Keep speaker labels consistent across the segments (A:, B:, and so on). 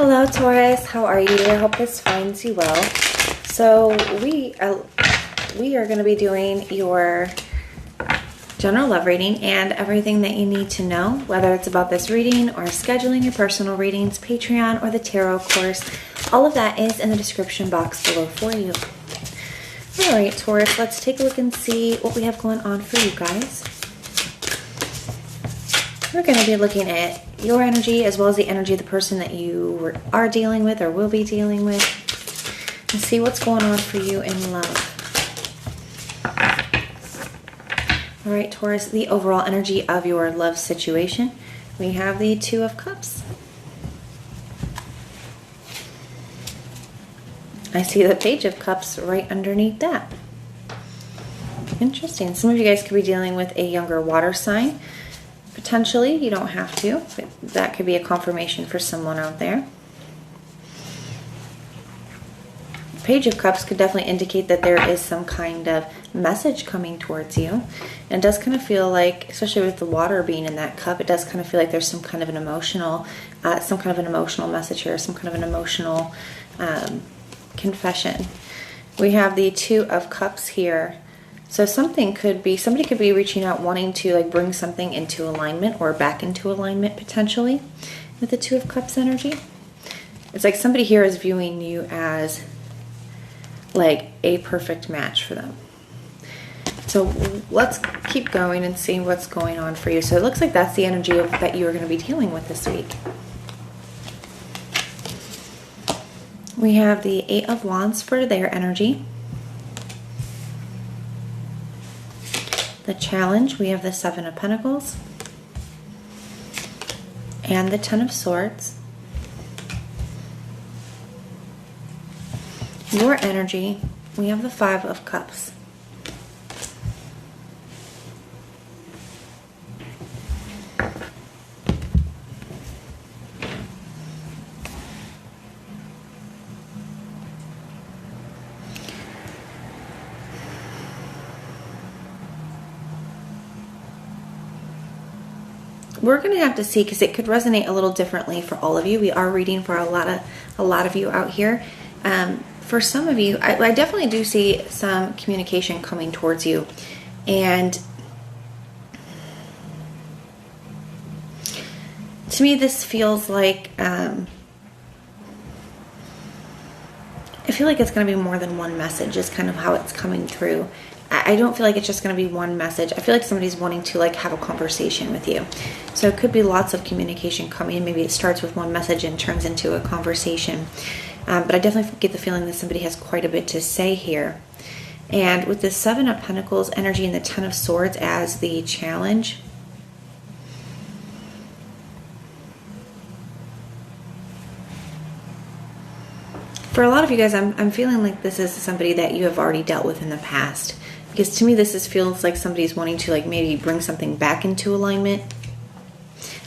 A: Hello Taurus, how are you? I hope this finds you well. So we are going to be doing your general love reading and everything that you need to know, whether it's about this reading or scheduling your personal readings, Patreon, or the tarot course. All of that is in the description box below for you. All right, Taurus, let's take a look and see what we have going on for you guys. We're going to be looking at your energy as well as the energy of the person that you are dealing with or will be dealing with, and see what's going on for you in love. All right, Taurus, the overall energy of your love situation. We have the Two of Cups. I see the Page of Cups right underneath that. Interesting. Some of you guys could be dealing with a younger water sign. Potentially, you don't have to, but that could be a confirmation for someone out there. Page of Cups could definitely indicate that there is some kind of message coming towards you. And it does kind of feel like, especially with the water being in that cup, it does kind of feel like there's some kind of an emotional message here, some kind of an emotional confession. We have the Two of Cups here. So somebody could be reaching out wanting to like bring something into alignment or back into alignment potentially with the Two of Cups energy. It's like somebody here is viewing you as like a perfect match for them. So let's keep going and see what's going on for you. So it looks like that's the energy that you are going to be dealing with this week. We have the Eight of Wands for their energy. The Challenge, we have the Seven of Pentacles and the Ten of Swords. Your energy, we have the Five of Cups. We're going to have to see because it could resonate a little differently for all of you. We are reading for a lot of you out here. For some of you, I definitely do see some communication coming towards you. And to me, this feels like, I feel like it's going to be more than one message is kind of how it's coming through. I don't feel like it's just going to be one message. I feel like somebody's wanting to like have a conversation with you. So it could be lots of communication coming. Maybe it starts with one message and turns into a conversation. But I definitely get the feeling that somebody has quite a bit to say here. And with the Seven of Pentacles energy and the Ten of Swords as the challenge, for a lot of you guys, I'm feeling like this is somebody that you have already dealt with in the past. Because to me, feels like somebody's wanting to like maybe bring something back into alignment.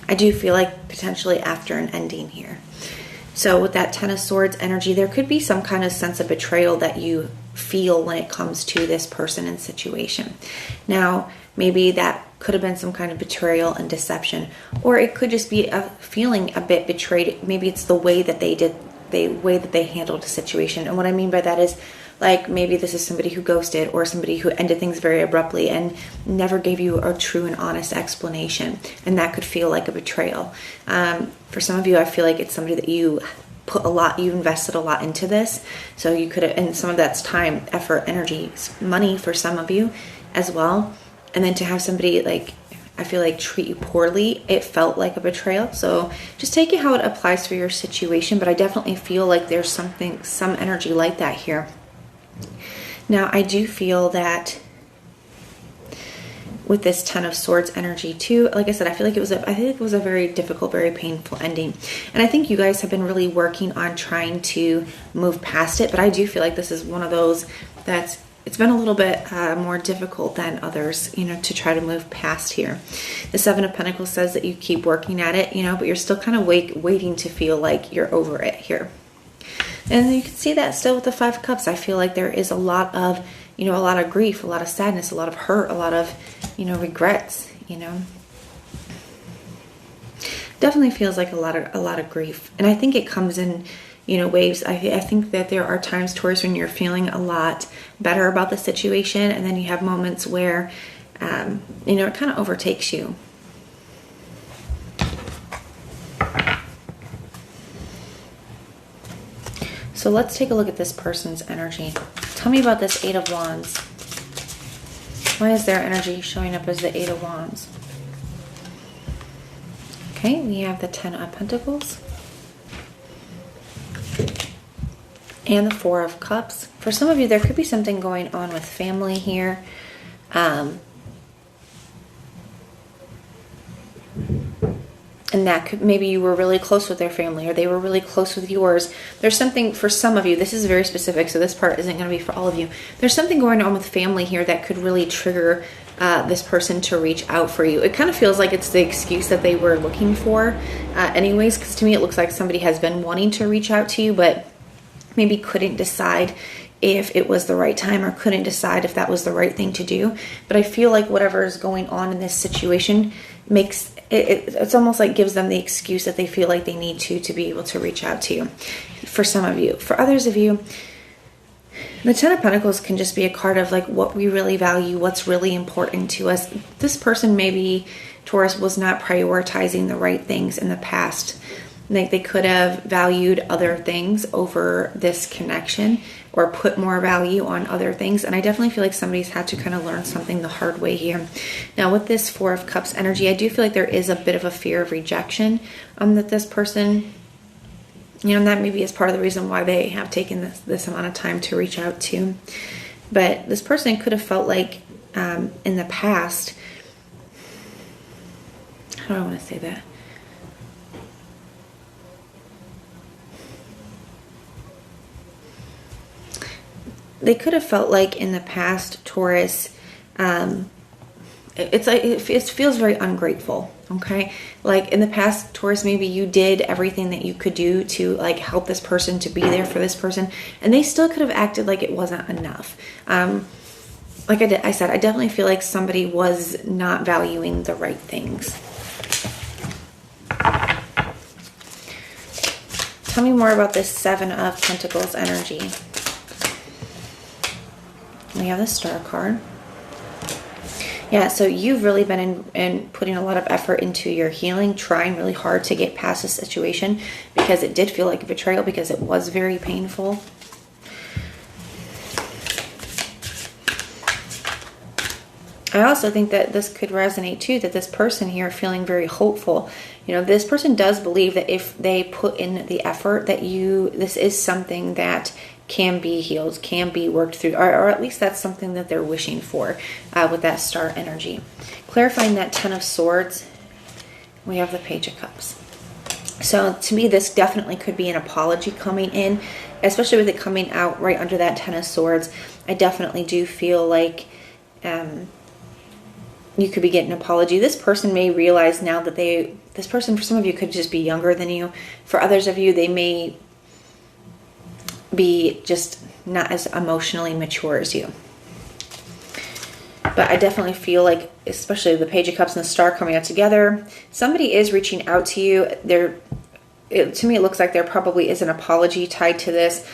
A: I do feel like potentially after an ending here. So with that Ten of Swords energy, there could be some kind of sense of betrayal that you feel when it comes to this person and situation. Now, maybe that could have been some kind of betrayal and deception. Or it could just be a feeling a bit betrayed. Maybe it's the way that they handled the situation. And what I mean by that is like maybe this is somebody who ghosted or somebody who ended things very abruptly and never gave you a true and honest explanation. And that could feel like a betrayal. For some of you, I feel like it's somebody that you invested a lot into this. So you could have, and some of that's time, effort, energy, money for some of you as well. And then to have somebody like, I feel like treat you poorly, it felt like a betrayal. So just take it how it applies for your situation. But I definitely feel like there's some energy like that here. Now, I do feel that with this Ten of Swords energy too, like I said, I feel like it was a very difficult, very painful ending. And I think you guys have been really working on trying to move past it. But I do feel like this is one of those it's been a little bit more difficult than others, to try to move past here. The Seven of Pentacles says that you keep working at it, but you're still kind of waiting to feel like you're over it here. And you can see that still with the Five of Cups. I feel like there is a lot of grief, a lot of sadness, a lot of hurt, a lot of, regrets, definitely feels like a lot of grief. And I think it comes in, waves. I think that there are times, Taurus, when you're feeling a lot better about the situation, and then you have moments where, it kind of overtakes you. So let's take a look at this person's energy. Tell me about this Eight of Wands. Why is their energy showing up as the Eight of Wands? Okay, we have the Ten of Pentacles. And the Four of Cups. For some of you, there could be something going on with family here. And that could, maybe you were really close with their family, or they were really close with yours. There's something, for some of you, this is very specific, so this part isn't going to be for all of you. There's something going on with family here that could really trigger this person to reach out for you. It kind of feels like it's the excuse that they were looking for anyways, because to me it looks like somebody has been wanting to reach out to you, but maybe couldn't decide if it was the right time, or couldn't decide if that was the right thing to do. But I feel like whatever is going on in this situation makes it's almost like gives them the excuse that they feel like they need to be able to reach out to you. For some of you. For others of you, the Ten of Pentacles can just be a card of like what we really value, what's really important to us. This person, maybe Taurus, was not prioritizing the right things in the past. Like they could have valued other things over this connection, or put more value on other things. And I definitely feel like somebody's had to kind of learn something the hard way here. Now with this Four of Cups energy, I do feel like there is a bit of a fear of rejection that this person, and that maybe is part of the reason why they have taken this amount of time to reach out to. But this person could have felt like in the past, how do I want to say that? They could have felt like in the past, Taurus, it's like it feels very ungrateful. Okay, like in the past, Taurus, maybe you did everything that you could do to like help this person, to be there for this person, and they still could have acted like it wasn't enough. Like I said, I definitely feel like somebody was not valuing the right things. Tell me more about this Seven of Pentacles energy. We have the Star card. Yeah, so you've really been in putting a lot of effort into your healing, trying really hard to get past this situation, because it did feel like a betrayal, because it was very painful. I also think that this could resonate too, that this person here feeling very hopeful. This person does believe that if they put in the effort, that this is something that can be healed, can be worked through, or at least that's something that they're wishing for with that Star energy. Clarifying that Ten of Swords, we have the Page of Cups. So to me, this definitely could be an apology coming in, especially with it coming out right under that Ten of Swords. I definitely do feel like you could be getting an apology. This person may realize now that this person, for some of you, could just be younger than you. For others of you, they may be just not as emotionally mature as you. But I definitely feel like, especially the Page of Cups and the Star coming out together, somebody is reaching out to you. To me, it looks like there probably is an apology tied to this.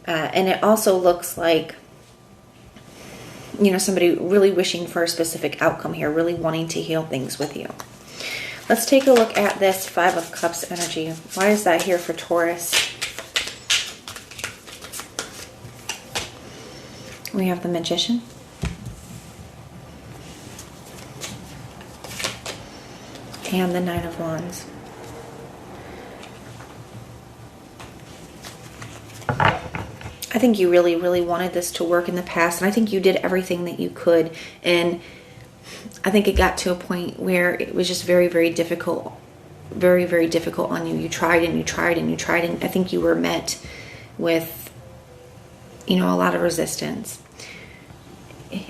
A: And it also looks like, somebody really wishing for a specific outcome here, really wanting to heal things with you. Let's take a look at this Five of Cups energy. Why is that here for Taurus? We have the Magician. And the Nine of Wands. I think you really, really wanted this to work in the past, and I think you did everything that you could, and I think it got to a point where it was just very, very difficult, very, very difficult on you. You tried and you tried and you tried, and I think you were met with, a lot of resistance.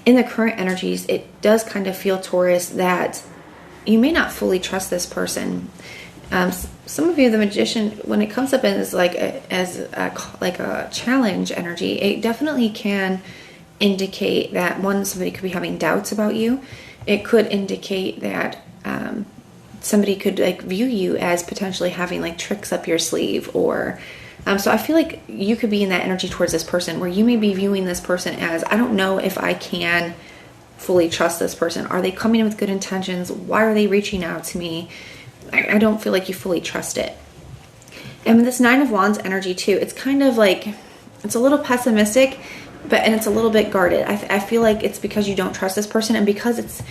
A: In the current energies, it does kind of feel, Taurus, that you may not fully trust this person. Some of you, the Magician, when it comes up as a challenge energy, it definitely can indicate that somebody could be having doubts about you. It could indicate that somebody could like view you as potentially having like tricks up your sleeve, or so I feel like you could be in that energy towards this person where you may be viewing this person as, I don't know if I can fully trust this person. Are they coming in with good intentions? Why are they reaching out to me? I don't feel like you fully trust it. And with this Nine of Wands energy too, it's kind of like, it's a little pessimistic, and it's a little bit guarded. I feel like it's because you don't trust this person, and because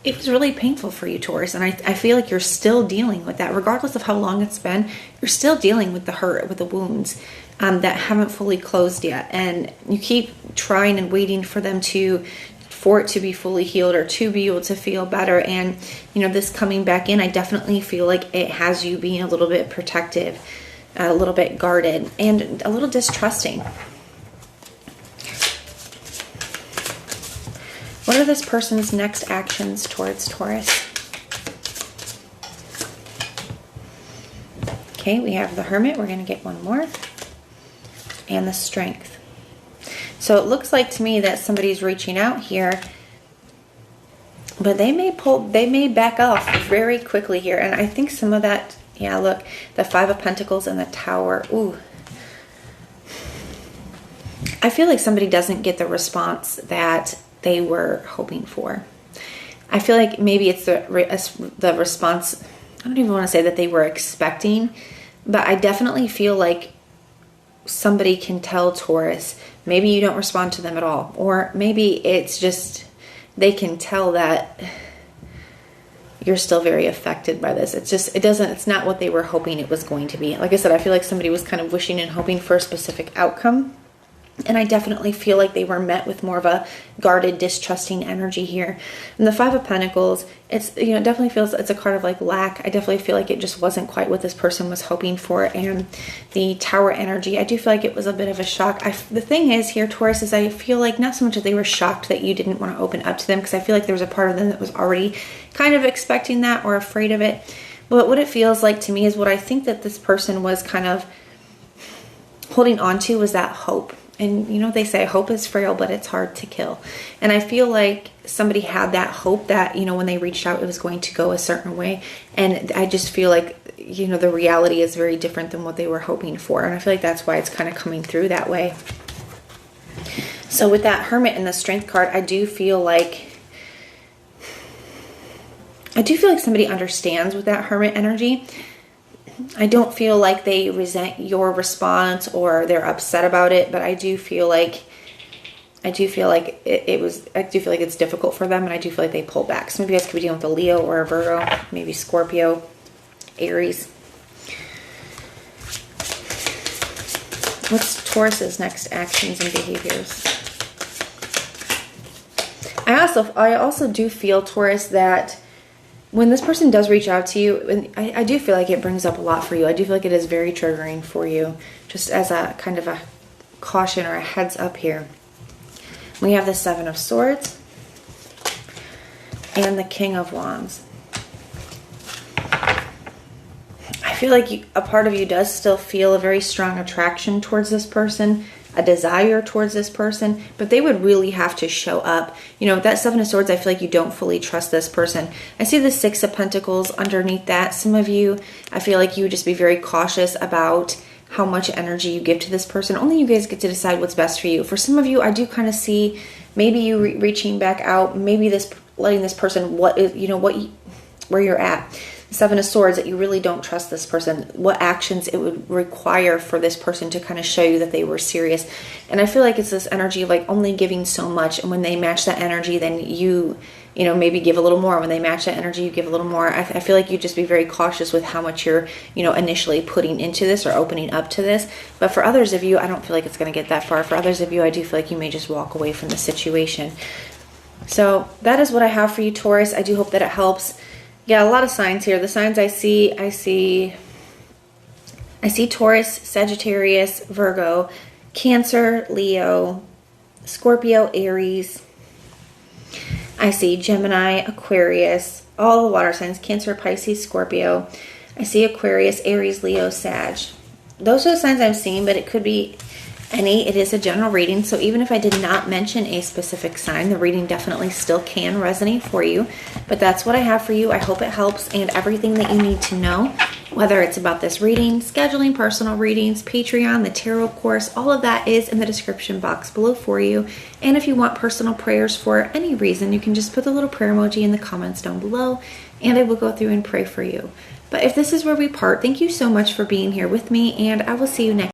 A: it was really painful for you, Taurus. And I feel like you're still dealing with that. Regardless of how long it's been, you're still dealing with the hurt, with the wounds that haven't fully closed yet. And you keep trying and waiting for it to be fully healed, or to be able to feel better. And, this coming back in, I definitely feel like it has you being a little bit protective, a little bit guarded, and a little distrusting. What are this person's next actions towards Taurus? Okay, we have the Hermit. We're going to get one more. And the Strength. So it looks like to me that somebody's reaching out here, but they may back off very quickly here. And I think some of that, yeah, look, the Five of Pentacles and the Tower. Ooh. I feel like somebody doesn't get the response that they were hoping for. I feel like maybe it's the response, I don't even want to say that they were expecting, but I definitely feel like somebody can tell Taurus, maybe you don't respond to them at all, or maybe it's just they can tell that you're still very affected by this. It's not what they were hoping it was going to be. Like I said, I feel like somebody was kind of wishing and hoping for a specific outcome. And I definitely feel like they were met with more of a guarded, distrusting energy here. And the Five of Pentacles, it definitely feels, it's a card of like lack. I definitely feel like it just wasn't quite what this person was hoping for. And the Tower energy, I do feel like it was a bit of a shock. The thing is here, Taurus, is I feel like not so much that they were shocked that you didn't want to open up to them, because I feel like there was a part of them that was already kind of expecting that or afraid of it. But what it feels like to me is what I think that this person was kind of holding on to was that hope. And they say hope is frail, but it's hard to kill. And I feel like somebody had that hope that, when they reached out, it was going to go a certain way. And I just feel like, the reality is very different than what they were hoping for. And I feel like that's why it's kind of coming through that way. So with that Hermit and the Strength card, I do feel like somebody understands with that Hermit energy. I don't feel like they resent your response or they're upset about it, but I do feel like it's difficult for them, and I do feel like they pull back. Some of you guys could be dealing with a Leo or a Virgo, maybe Scorpio, Aries. What's Taurus's next actions and behaviors? I also do feel, Taurus, that when this person does reach out to you, and I do feel like it brings up a lot for you. I do feel like it is very triggering for you, just as a kind of a caution or a heads up here. We have the Seven of Swords and the King of Wands. I feel like a part of you does still feel a very strong attraction towards this person, a desire towards this person, but they would really have to show up. That Seven of Swords, I feel like you don't fully trust this person. I see the Six of Pentacles underneath that. Some of you, I feel like you would just be very cautious about how much energy you give to this person. Only you guys get to decide what's best for you. For some of you, I do kind of see maybe you reaching back out, maybe letting this person where you're at. Seven of Swords, that you really don't trust this person, what actions it would require for this person to kind of show you that they were serious. And I feel like it's this energy of like only giving so much, and when they match that energy, then you maybe give a little more. When they match that energy, you give a little more. I feel like you just be very cautious with how much you're initially putting into this or opening up to this. But for others of you, I don't feel like it's going to get that far. For others of you, I do feel like you may just walk away from the situation. So that is what I have for you, Taurus. I do hope that it helps. Yeah, a lot of signs here. The signs I see Taurus, Sagittarius, Virgo, Cancer, Leo, Scorpio, Aries. I see Gemini, Aquarius, all the water signs, Cancer, Pisces, Scorpio. I see Aquarius, Aries, Leo, Sag. Those are the signs I'm seeing, but it could be It is a general reading, so even if I did not mention a specific sign, the reading definitely still can resonate for you. But that's what I have for you. I hope it helps, and everything that you need to know, whether it's about this reading, scheduling personal readings, Patreon, the tarot course, all of that is in the description box below for you. And if you want personal prayers for any reason, you can just put the little prayer emoji in the comments down below, and I will go through and pray for you. But if this is where we part, thank you so much for being here with me, and I will see you next